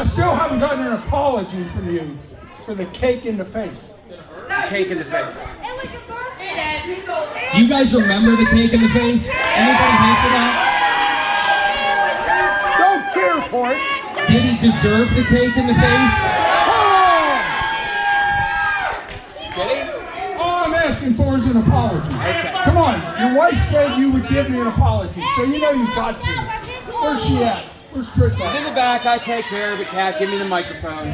I still haven't gotten an apology from you for the cake in the face. Cake in the face. Do you guys remember the cake in the face? Anybody here for that? Don't cheer for it. Did he deserve the cake in the face? Did he? All I'm asking for is an apology. Okay. Come on, your wife said you would give me an apology, so you know you've got to. Where's she at? Where's Trish He's in at? the back. I take care of it, Cap. Give me the microphone.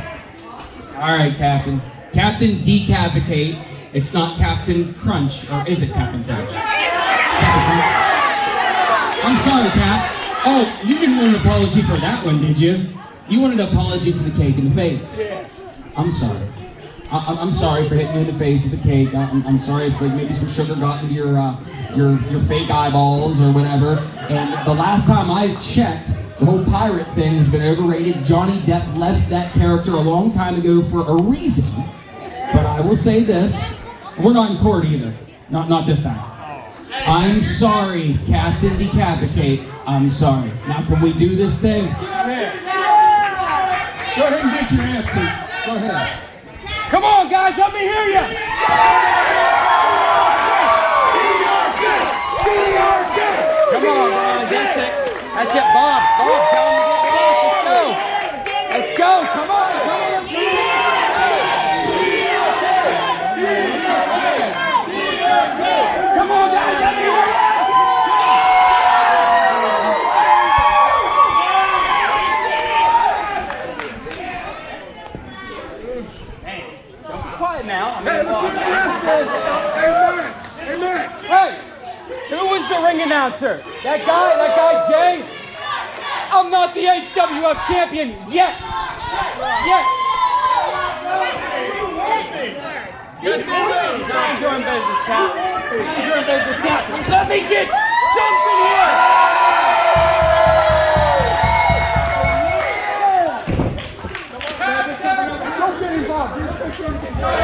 All right, Captain. Captain Decapitate. It's not Captain Crunch, or is it Captain Crunch? I'm sorry, Cap. Oh, you didn't want an apology for that one, did you? You wanted an apology for the cake in the face. I'm sorry. I'm sorry for hitting you in the face with the cake. I'm sorry if maybe some sugar got into your fake eyeballs or whatever. And the last time I checked, the whole pirate thing has been overrated. Johnny Depp left that character a long time ago for a reason. But I will say this, we're not in court either. Not this time. I'm sorry, Captain Decapitate. I'm sorry. Now can we do this thing? Go ahead and get your ass beat. Go ahead. Come on, guys. Let me hear you. Come on, Bob. That's it. That's it, Bob. Bob, tell him to get off. Let's go. Let's go. Come on. Come on. Come on, guys. Let me hear you. Quiet now. Hey, who was the ring announcer? That guy, Jay? I'm not the HWF champion yet. I'm doing business, Cap. Let me get something here. Don't get involved. You're supposed to get involved.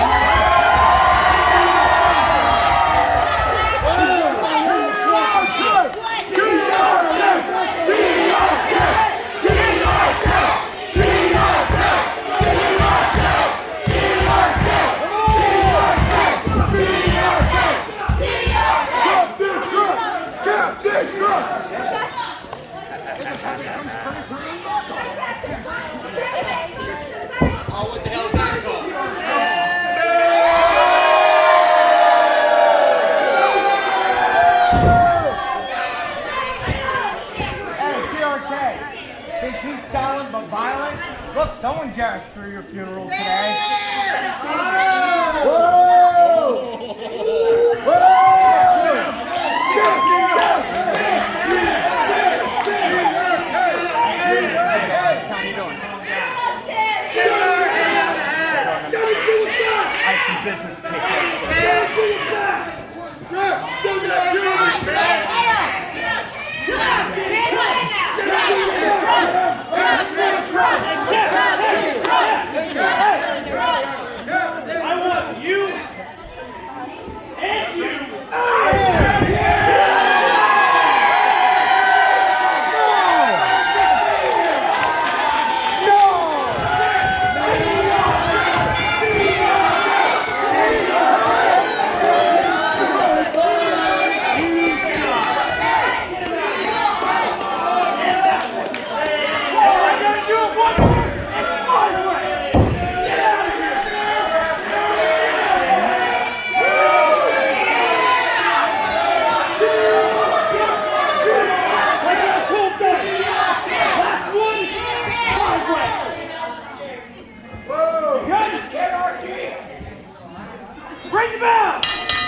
Think he's silent but violent? Look, someone just threw your funeral today. Whoa! How you doing? I have some business to take I want you and you.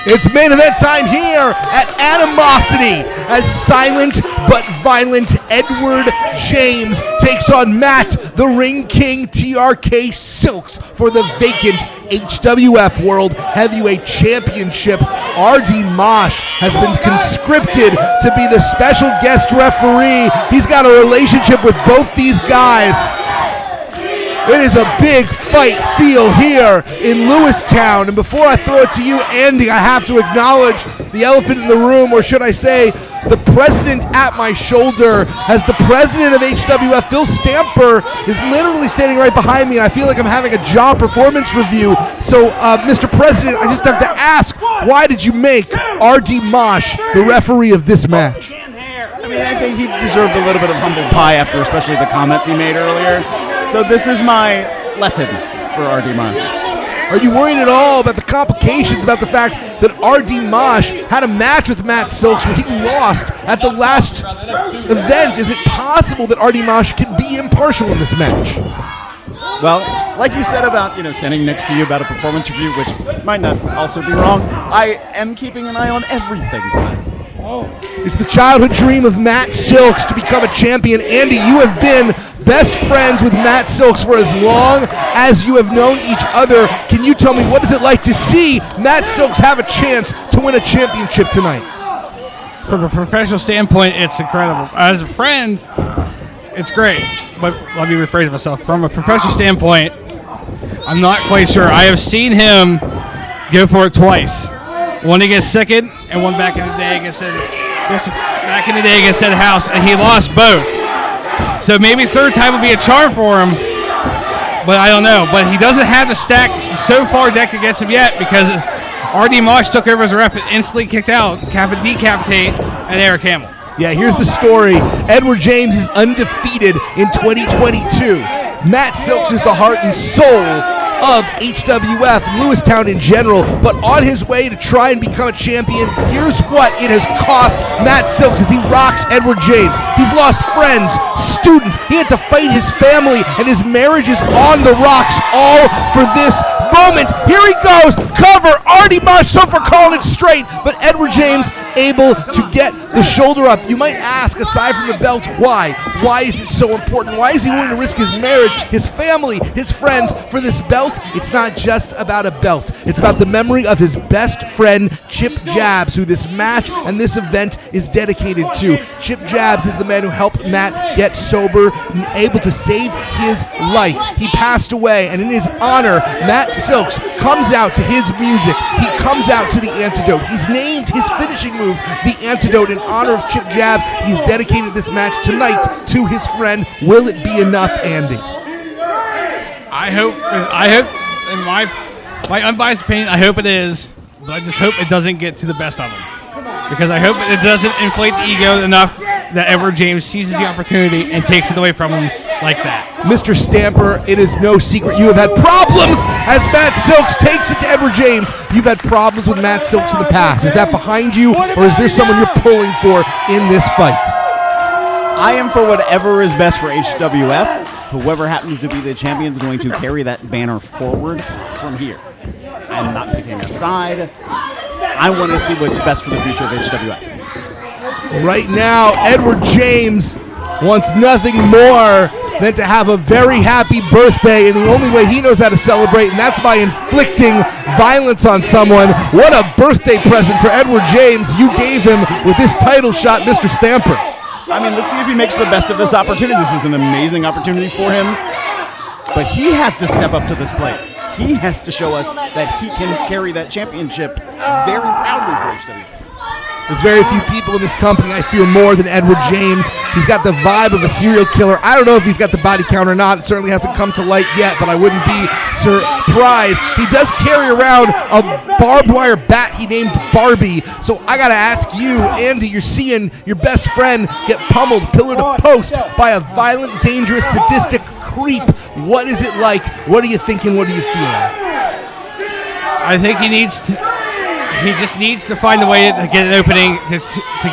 It's main event time here at Animosity as silent but violent Edward James takes on Matt, the Ring King TRK Silks for the vacant HWF World Heavyweight Championship. RD Mosh has been conscripted to be the special guest referee. He's got a relationship with both these guys. It is a big fight feel here in Lewistown. And before I throw it to you, Andy, I have to acknowledge the elephant in the room, or should I say, the president at my shoulder, as the president of HWF, Phil Stamper, is literally standing right behind me, and I feel like I'm having a job performance review. So, Mr. President, I just have to ask, why did you make R.D. Mosh the referee of this match? I mean, I think he deserved a little bit of humble pie after especially the comments he made earlier. So this is my lesson for R.D. Mosh. Are you worried at all about the complications, about the fact that R.D. Mosh had a match with Matt Silks where he lost at the last event? Is it possible that R.D. Mosh can be impartial in this match? Well, like you said about, standing next to you about a performance review, which might not also be wrong, I am keeping an eye on everything tonight. It's the childhood dream of Matt Silks to become a champion. Andy, you have been best friends with Matt Silks for as long as you have known each other. Can you tell me, what is it like to see Matt Silks have a chance to win a championship tonight? From a professional standpoint, it's incredible. As a friend, it's great. But let me rephrase myself. From a professional standpoint, I'm not quite sure. I have seen him go for it twice. One against Second, and one back in the day against Ed House, and he lost both. So maybe third time would be a charm for him, but I don't know. But he doesn't have the stack so far decked against him yet, because R.D. Mosh took over as a ref and instantly kicked out Decapitate and Eric Hamill. Yeah, here's the story. Edward James is undefeated in 2022. Matt Silks is the heart and soul of HWF, Lewistown in general, but on his way to try and become a champion, here's what it has cost Matt Silks as he rocks Edward James. He's lost friends, students, he had to fight his family, and his marriage is on the rocks, all for this moment. Here he goes, cover, R.D. Mosh, so for calling it straight, but Edward James able to get the shoulder up. You might ask, aside from the belt, why? Why is it so important? Why is he willing to risk his marriage, his family, his friends for this belt? It's not just about a belt. It's about the memory of his best friend, Chip Jabs, who this match and this event is dedicated to. Chip Jabs is the man who helped Matt get sober and able to save his life. He passed away, and in his honor, Matt Silks comes out to his music. He comes out to the antidote. He's named his finishing move the antidote in honor of Chip Jabs. He's dedicated this match tonight to his friend. Will it be enough, Andy? I hope, in my unbiased opinion, I hope it is, but I just hope it doesn't get to the best of him. Because I hope it doesn't inflate the ego enough that Edward James seizes the opportunity and takes it away from him like that. Mr. Stamper, it is no secret you have had problems as Matt Silks takes it to Edward James. You've had problems with Matt Silks in the past. Is that behind you, or is there someone you're pulling for in this fight? I am for whatever is best for HWF. Whoever happens to be the champion is going to carry that banner forward from here. I'm not picking a side. I want to see what's best for the future of HWF. Right now, Edward James wants nothing more than to have a very happy birthday, and the only way he knows how to celebrate, and that's by inflicting violence on someone. What a birthday present for Edward James you gave him with this title shot, Mr. Stamper. I mean, let's see if he makes the best of this opportunity. This is an amazing opportunity for him, but he has to step up to this plate. He has to show us that he can carry that championship very proudly for HWF. There's very few people in this company I fear more than Edward James. He's got the vibe of a serial killer. I don't know if he's got the body count or not. It certainly hasn't come to light yet, but I wouldn't be surprised. He does carry around a barbed wire bat he named Barbie. So I got to ask you, Andy, you're seeing your best friend get pummeled pillar to post by a violent, dangerous, sadistic creep. What is it like? What are you thinking? What are you feeling? I think he just needs to find a way to get an opening to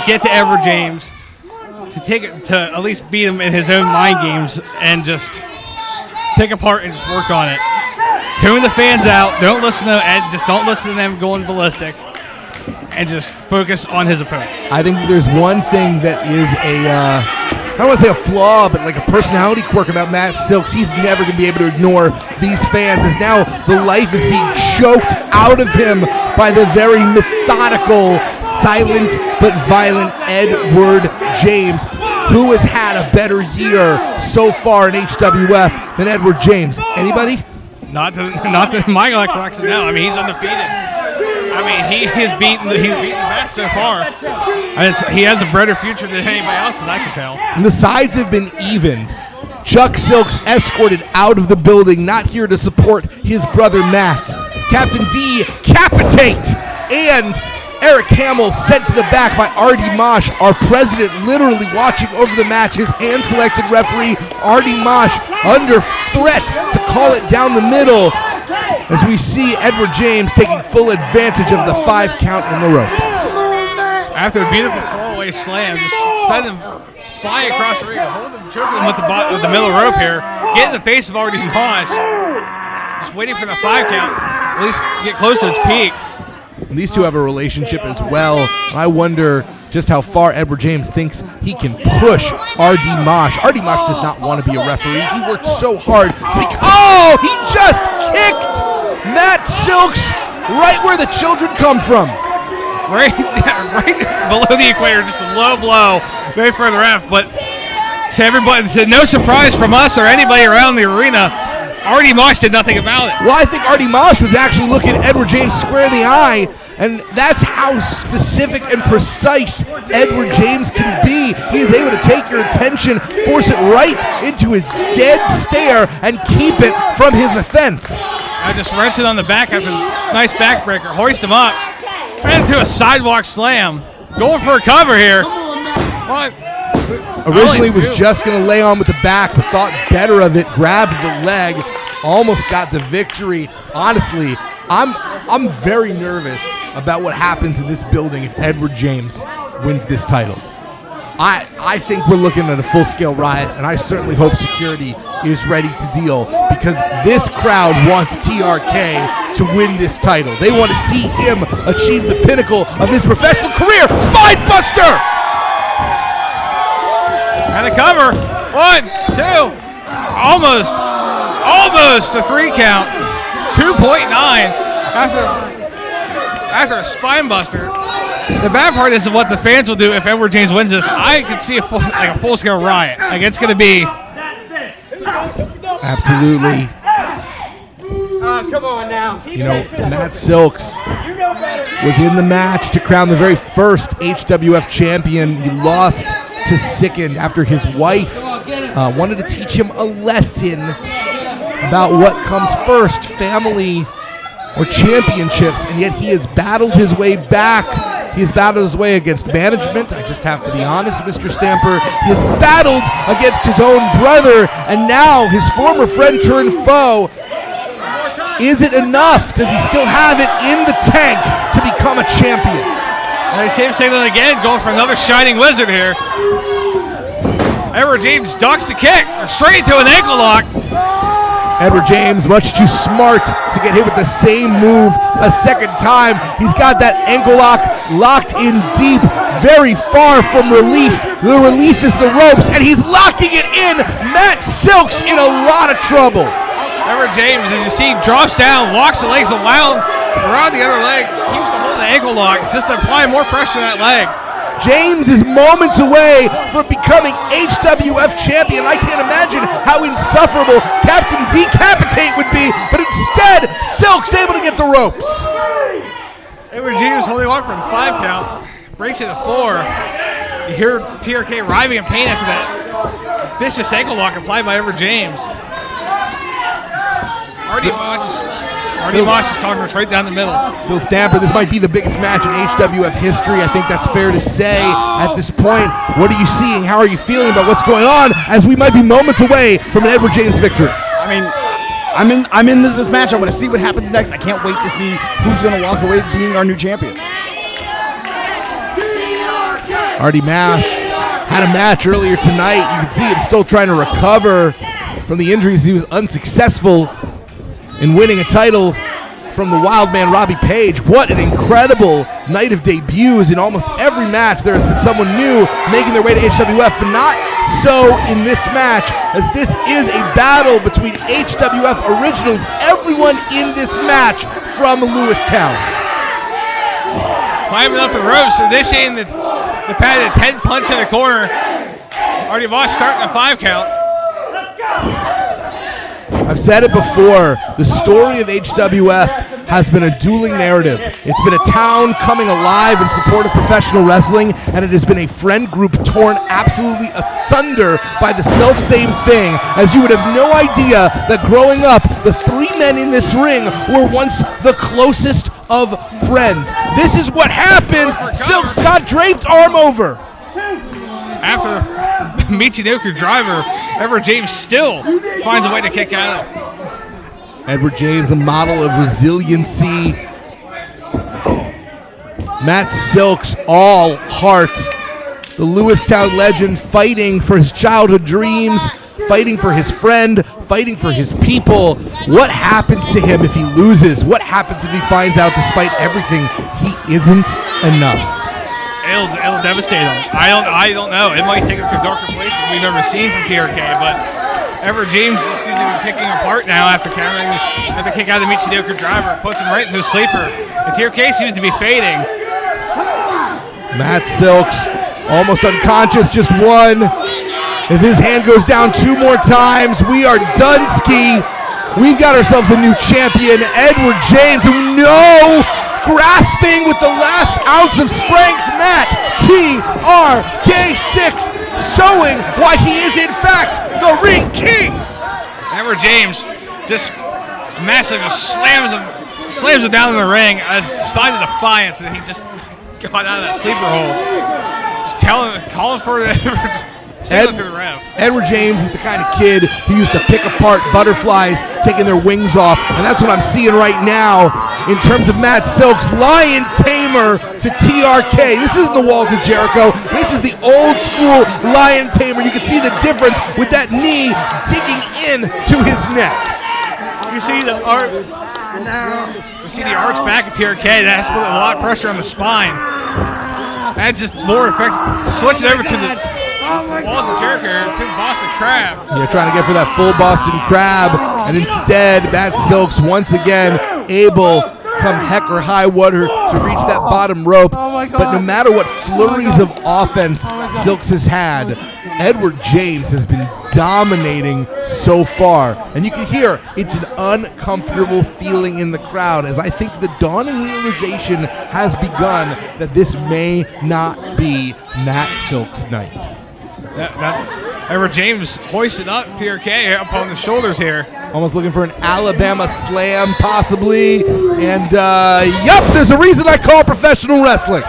get to Edward James, to take it, to at least beat him in his own mind games, and just pick apart and just work on it. Tune the fans out. Don't listen to Ed. Just don't listen to them going ballistic, and just focus on his opponent. I think there's one thing that is I don't want to say a flaw, but like a personality quirk about Matt Silks. He's never going to be able to ignore these fans, as now the life is being choked out of him by the very methodical, silent, but violent Edward James. Who has had a better year so far in HWF than Edward James? Anybody? Not to my recollection now. I mean, he's undefeated. I mean, he's beaten the best so far. And he has a brighter future than anybody else that I can tell. And the sides have been evened. Chuck Silks escorted out of the building, not here to support his brother Matt. Captain D, capitate! And Eric Hamill sent to the back by Artie Mosh, our president, literally watching over the match. His hand-selected referee, Artie Mosh, under threat to call it down the middle, as we see Edward James taking full advantage of the 5 count in the ropes. After a beautiful four-way slam, just send him flying across the ring, hold him, choking him with the middle rope here, get in the face of Artie Mosh, just waiting for the 5 count, at least get close to its peak. And these two have a relationship as well. I wonder just how far Edward James thinks he can push Artie Mosh. Artie Mosh does not want to be a referee. He worked so hard to be. Oh, he just kicked Matt Silks right where the children come from. Right below the equator, just a low blow, very for the ref. But to everybody, to no surprise from us or anybody around the arena, Artie Mosh did nothing about it. Well, I think Artie Mosh was actually looking Edward James square in the eye, and that's how specific and precise Edward James can be. He is able to take your attention, force it right into his dead stare, and keep it from his offense. I just wrenched it on the back after a nice backbreaker, hoist him up, ran into a sidewalk slam, going for a cover here. What? Originally was just going to lay on with the back, but thought better of it, grabbed the leg, almost got the victory. Honestly, I'm very nervous about what happens in this building if Edward James wins this title. I think we're looking at a full-scale riot, and I certainly hope security is ready to deal, because this crowd wants TRK to win this title. They want to see him achieve the pinnacle of his professional career. Spine Buster! And a cover. 1, 2. Almost a 3 count. 2.9 after a spine buster. The bad part is what the fans will do if Edward James wins this. I could see a full-scale riot. Like, it's going to be. Absolutely. Come on now. You know, Matt Silks was in the match to crown the very first HWF champion. He lost to Sickened after his wife wanted to teach him a lesson about what comes first, family or championships, and yet he has battled his way back. He has battled his way against management. I just have to be honest, Mr. Stamper. He has battled against his own brother, and now his former friend turned foe. Is it enough? Does he still have it in the tank to become a champion? Same signal again, going for another Shining Wizard here. Edward James ducks the kick, straight into an ankle lock. Edward James, much too smart to get hit with the same move a second time. He's got that ankle lock locked in deep, very far from relief. The relief is the ropes, and he's locking it in. Matt Silks in a lot of trouble. Edward James, as you see, drops down, locks the legs around the other leg, keeps the hold of the ankle lock, just to apply more pressure to that leg. James is moments away from becoming HWF champion. I can't imagine how insufferable Captain Decapitate would be, but instead, Silk's able to get the ropes. Edward James holding on for the 5 count, breaks it to 4. You hear TRK writhing in pain after that vicious ankle lock applied by Edward James. Artie Mosh is conquering right down the middle. Phil Stamper, this might be the biggest match in HWF history. I think that's fair to say at this point. What are you seeing? How are you feeling about what's going on as we might be moments away from an Edward James victory? I mean, I'm into this match. I want to see what happens next. I can't wait to see who's going to walk away being our new champion. Artie Mosh had a match earlier tonight. You can see him still trying to recover from the injuries. He was unsuccessful in winning a title from the wild man Robbie Page. What an incredible night of debuts. In almost every match there has been someone new making their way to HWF, but not so in this match, as this is a battle between HWF originals, everyone in this match from Lewistown. Climbing up the ropes, initiating the padded 10 punch in the corner. Artie Mosh starting a 5 count. I've said it before, the story of HWF has been a dueling narrative. It's been a town coming alive in support of professional wrestling, and it has been a friend group torn absolutely asunder by the self-same thing, as you would have no idea that growing up, the three men in this ring were once the closest of friends. This is what happens. Silks got draped, arm over. After Michinoku driver, Edward James still finds a way to kick out. Edward James, a model of resiliency. Matt Silks, all heart. The Lewistown legend fighting for his childhood dreams, fighting for his friend, fighting for his people. What happens to him if he loses? What happens if he finds out despite everything he isn't enough? It'll devastate him. I don't know. It might take him to darker places we've never seen from TRK, but Edward James just seems to be picking apart now after kick out of the Michinoku driver, puts him right into the sleeper. And TRK seems to be fading. Matt Silks, almost unconscious, just one. If his hand goes down 2 more times, we are done ski. We've got ourselves a new champion, Edward James, who grasping with the last ounce of strength, Matt TRK6, showing why he is in fact the Ring King. Edward James just massively slams him down in the ring as a sign of defiance, and he just got out of that sleeper hole. Just calling for the to the ref. Edward James is the kind of kid who used to pick apart butterflies, taking their wings off, and that's what I'm seeing right now in terms of Matt Silks, lion tamer to TRK. This isn't the Walls of Jericho. This is the old school lion tamer. You can see the difference with that knee digging in to his neck. You see the arch back at TRK. That's put a lot of pressure on the spine. That's just more effective. Switch it over to the Walls of Jericho to Boston Crab. Yeah, trying to get for that full Boston Crab, and instead, Matt Silks once again able, come heck or high water, to reach that bottom rope. But no matter what flurries of offense Silks has had, Edward James has been dominating so far. And you can hear it's an uncomfortable feeling in the crowd, as I think the dawning realization has begun that this may not be Matt Silks' night. Edward James hoisted up TRK up on the shoulders here. Almost looking for an Alabama slam, possibly. And, there's a reason I call professional wrestling.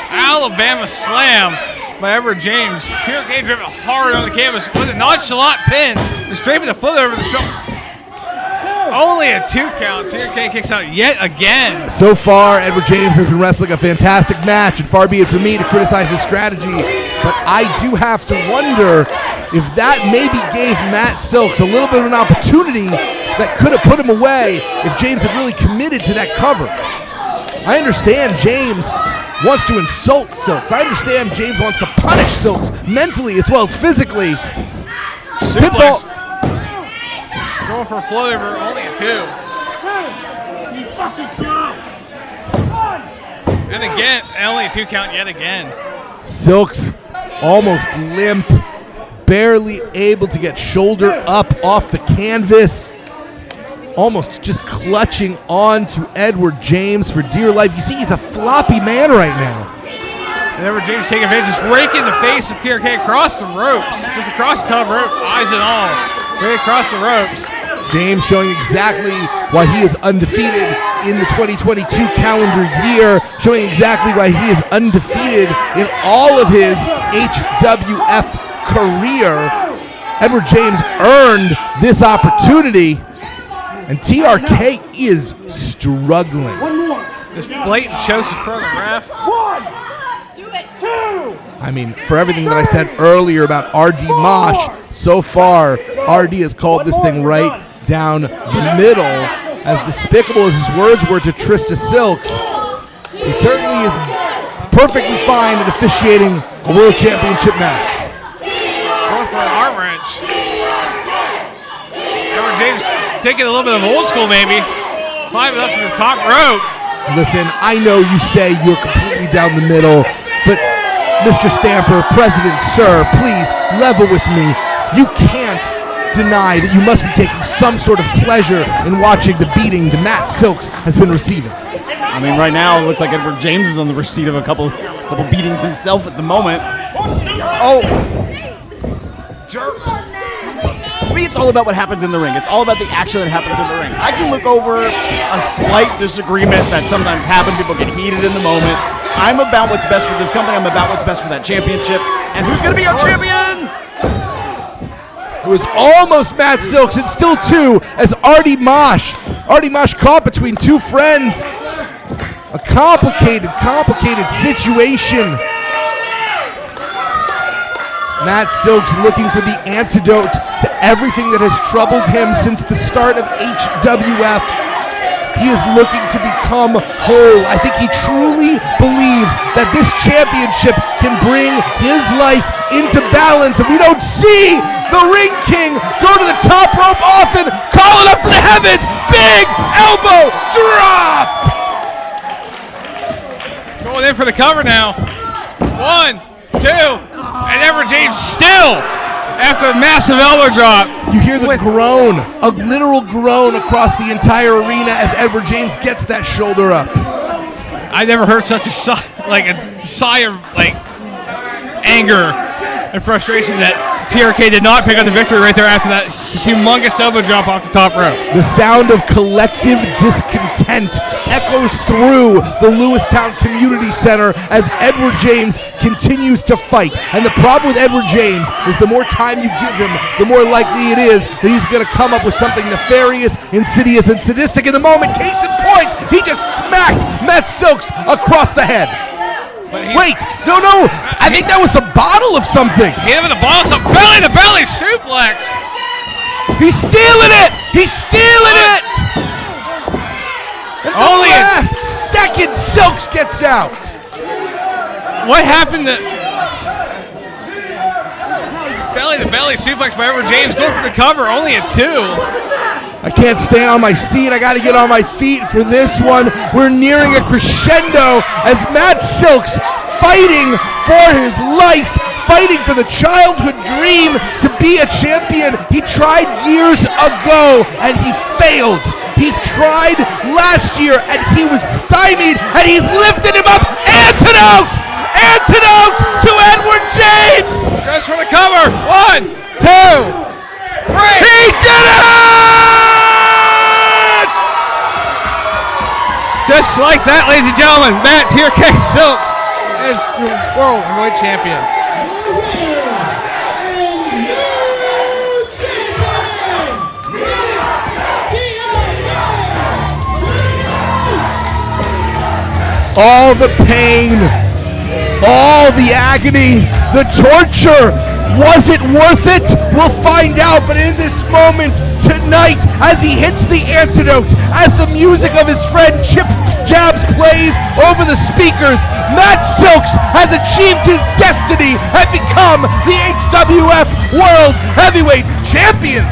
Alabama slam by Edward James. TRK driven hard on the canvas with a nonchalant pin. Just draping the foot over the shoulder. Only a 2 count. TRK kicks out yet again. So far, Edward James has been wrestling a fantastic match, and far be it for me to criticize his strategy, but I do have to wonder if that maybe gave Matt Silks a little bit of an opportunity that could have put him away if James had really committed to that cover. I understand James wants to insult Silks. I understand James wants to punish Silks mentally as well as physically. Suplex. Going for a float over, only a 2. And again, only a 2 count yet again. Silks almost limp, barely able to get shoulder up off the canvas. Almost just clutching on to Edward James for dear life. You see, he's a floppy man right now. And Edward James taking advantage, just raking the face of TRK across the ropes. Just across the top rope, eyes and all. Right across the ropes. James showing exactly why he is undefeated in the 2022 calendar year, showing exactly why he is undefeated in all of his HWF career. Edward James earned this opportunity, and TRK is struggling. Just blatant chokes in front of the ref. 2. I mean, for everything that I said earlier about RD Mosh, so far, RD has called this thing right down the middle. As despicable as his words were to Trista Silks, he certainly is perfectly fine at officiating a World Championship match. Going for an arm wrench. Edward James taking a little bit of old school maybe. Climbing up to the top rope. Listen, I know you say you're completely down the middle, but Mr. Stamper, President, sir, please level with me. You can't deny that you must be taking some sort of pleasure in watching the beating that Matt Silks has been receiving. I mean, right now it looks like Edward James is on the receipt of a couple beatings himself at the moment. Oh, jerk. To me, it's all about what happens in the ring. It's all about the action that happens in the ring. I can look over a slight disagreement that sometimes happens. People get heated in the moment. I'm about what's best for this company. I'm about what's best for that championship. And who's going to be our champion? It was almost Matt Silks, and still two, as Artie Mosh caught between two friends. A complicated situation. Matt Silks looking for the antidote to everything that has troubled him since the start of HWF. He is looking to become whole. I think he truly believes that this championship can bring his life into balance. And we don't see the Ring King go to the top rope often. Call it up to the heavens. Big elbow drop. Going in for the cover now. 1, 2, and Edward James still after a massive elbow drop. You hear the groan, a literal groan across the entire arena as Edward James gets that shoulder up. I never heard such a sigh, of anger and frustration that TRK did not pick up the victory right there after that humongous elbow drop off the top rope. The sound of collective discontent echoes through the Lewistown Community Center as Edward James continues to fight. And the problem with Edward James is the more time you give him, the more likely it is that he's going to come up with something nefarious, insidious, and sadistic. In the moment, case in point, he just smacked Matt Silks across the head. Wait, no, I think that was a bottle of something. Hit him with a bottle, some belly-to-belly suplex. He's stealing it! And Only the last second, Silks gets out. What happened to belly-to-belly suplex by Edward James? Go for the cover, only a 2. I can't stay on my seat. I got to get on my feet for this one. We're nearing a crescendo as Matt Silks fighting for his life, fighting for the childhood dream to be a champion. He tried years ago and he failed. He tried last year and he was stymied, and he's lifted him up. Antidote to Edward James. Goes for the cover. 1, 2, 3. He did it! Just like that, ladies and gentlemen, Matt TRK Silks is your World Heavyweight Champion. All the pain, all the agony, the torture. Was it worth it? We'll find out, but in this moment tonight, as he hits the antidote, as the music of his friend Chip Jabs plays over the speakers, Matt Silks has achieved his destiny and become the HWF World Heavyweight Champion.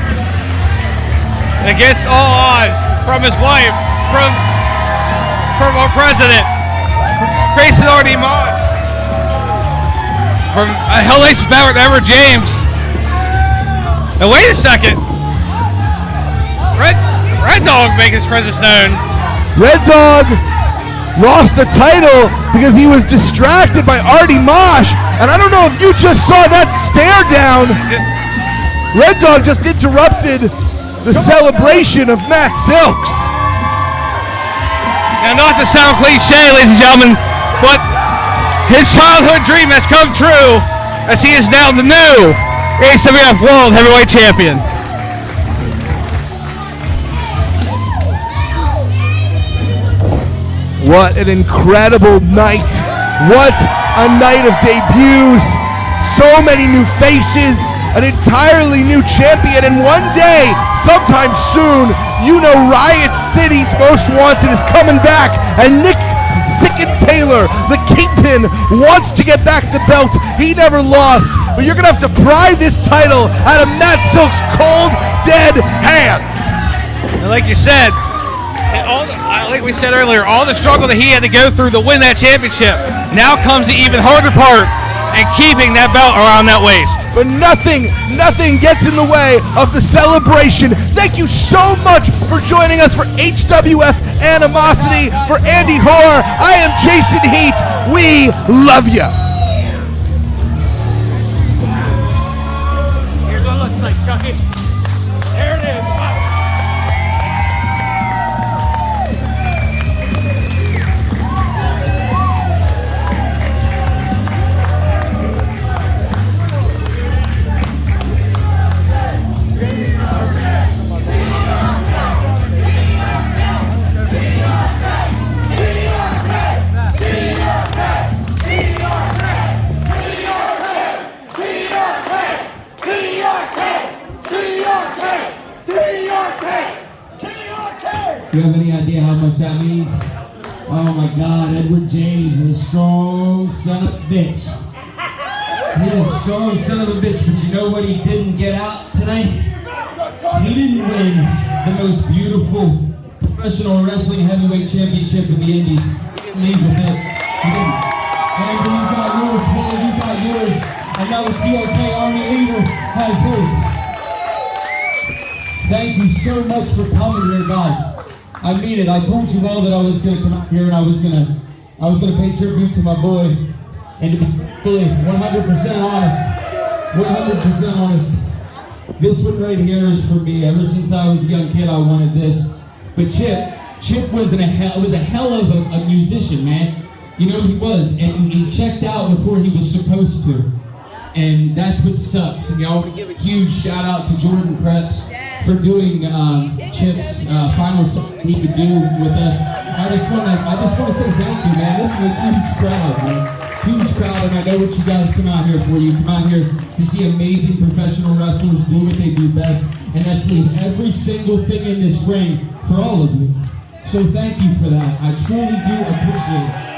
Against all odds, from his wife, from our president, facing Artie Mosh. From a Hell Hates bout with Edward James. Now wait a second. Red Dog making his presence known. Red Dog lost the title because he was distracted by Artie Mosh. And I don't know if you just saw that stare down. Red Dog just interrupted the celebration of Matt Silks. Now not to sound cliche, ladies and gentlemen, but his childhood dream has come true as he is now the new AWF World Heavyweight Champion. What an incredible night. What a night of debuts. So many new faces, an entirely new champion, and one day, sometime soon, you know Riot City's Most Wanted is coming back, and Nick Sicken Taylor, the Kingpin, wants to get back the belt he never lost, but you're gonna have to pry this title out of Matt Silks' cold, dead hands. And like you said, like we said earlier, all the struggle that he had to go through to win that championship, now comes the even harder part, and keeping that belt around that waist. But nothing gets in the way of the celebration. Thank you so much for joining us for HWF Animosity. For Andy Hoare, I am Jason Heat. We love you. Here's what it looks like, Chucky. There it is. Do you have any idea how much that means? Oh my God, Edward James is a strong son of a bitch. He's a strong son of a bitch, but you know what he didn't get out tonight? He didn't win the most beautiful professional wrestling heavyweight championship in the Indies. He didn't leave with it. He didn't. And you got yours, Paul, you got yours. And now the TRK Army leader has his. Thank you so much for coming here, guys. I mean it. I told you all that I was gonna come out here and I was gonna pay tribute to my boy, and to be fully 100% honest, 100% honest. This one right here is for me. Ever since I was a young kid, I wanted this. But Chip was a hell of a musician, man. You know he was, and he checked out before he was supposed to, and that's what sucks. And y'all give a huge shout out to Jordan Krebs for doing Chip's final song he could do with us. I just want to say thank you, man. This is a huge crowd, man. Huge crowd, and I know what you guys come out here for. You come out here to see amazing professional wrestlers do what they do best, and that's leave every single thing in this ring for all of you. So thank you for that. I truly do appreciate it.